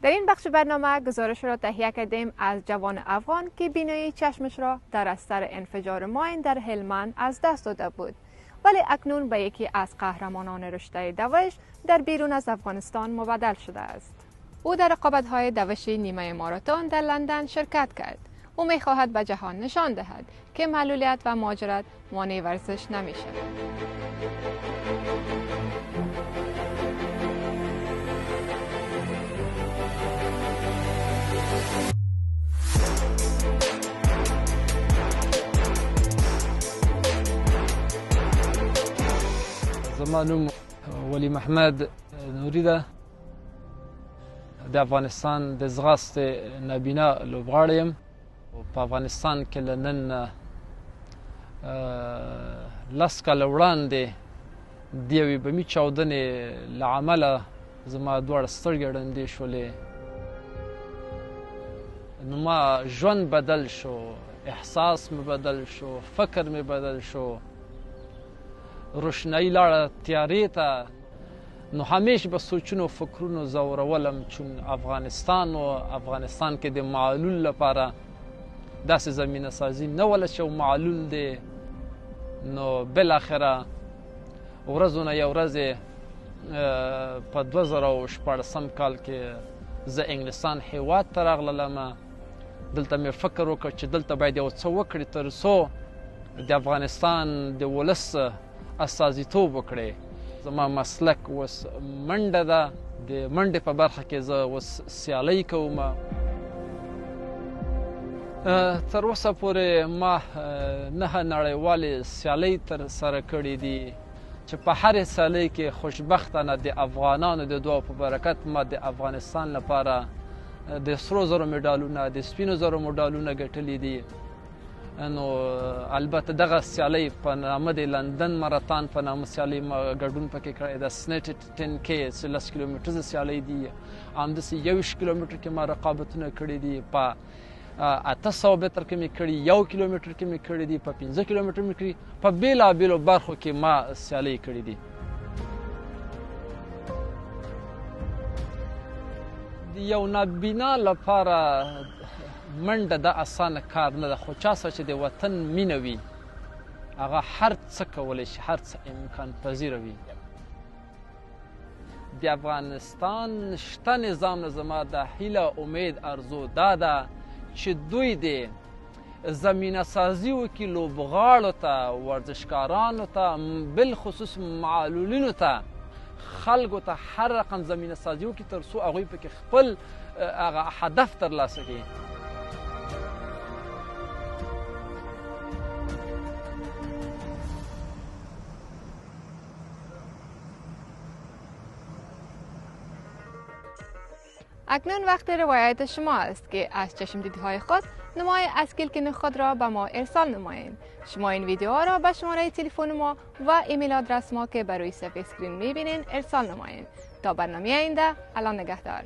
در این بخش برنامه گزارش را تهیه کردیم از جوان افغان که بینایی چشمش را در اثر انفجار ماین در هلمند از دست داده بود، ولی اکنون به یکی از قهرمانان رشته دوش در بیرون از افغانستان مبدل شده است. او در رقابت‌های دوش نیمه ماراتن در لندن شرکت کرد. او می‌خواهد به جهان نشان دهد که معلولیت و مهاجرت مانع ورزش نمی‌شود. زما نوم ولی محمد نوری ده. د افغانستان د ځغاستې نابینا لوبغاړی یم. په افغانستان کې له نن 10 کاله وړاندې د یوې بمي چاودنې له امله زما دواړه سترګې ړندې شولې. نو ما ژوند بدل شو، احساس مې بدل شو، فکر مې بدل شو، روشنایی لاړه تیارې ته. نو همیشه به سوچونو و فکرونو ځورولم، چون افغانستان و افغانستان کې د معلول لپاره داسې زمینه سازي نه وله چې معلول دی. نو بالاخره ورځونه یو ورځ په 2014 کال کې زه انګلستان هیواد ته راغلم. دلته مې فکر وکړ چې دلته باید یو څه وکړي تر څو د افغانستان د ولس استازیتوب وکړي. زما مسلک اوس منډه ده. د منډې په برخه کې زه اوس سیالۍ کوم. تر اوسه پورې ما 9 نړیوالې سیالۍ ترسره کړي دي چې په هرې سیالۍ کې خوشبختانه د افغانانو د دعاو په برکت ما د افغانستان لپاره د سرو زرو مډالونه، د سپینو زرو مډالونه ګټلي دي. نو البته دغه سیالۍ په نامه د لندن ماراتن په نامه سیالۍ ما ګډون پکې کړی ده. سنیټ 10K چې 10 کیلومتره سیالۍ دي. همداسې 21 کیلومتر کې ما رقابتونه کړي دي. په 800 متر کې مې کړي، 1 کیلومتر کې مې کړي دي، په 15 کیلومتر مې کړي. په بیلابیلو برخو کې ما سیالۍ کړي دي. د یو نابینا لپاره منډه د اسانه کار نه ده، خو چا سره چې د وطن مینه وي هغه هر څه کولی شي، هر څه امکان پذیره وي. د افغانستان شته نظام نه زما د هیله، امید، ارزو دا ده چې دوی د زمینه سازي وکړي لوبغاړو ته، ورزشکارانو ته، بالخصوص معلولینو ته، خلکو ته هر رقم زمینه سازي وکړي تر څو هغوی پکې خپل هغه هدف ترلاسه کړي. اکنون وقت روایت شما است که از چشم دیدهای خود نمای اسکیلکن خود را به ما ارسال نمایید. شما این ویدیوها را به شماره تلفن ما و ایمیل آدرس ما که بر روی صفحه اسکرین میبینین ارسال نمایید. تا برنامه آینده، الان نگهدار.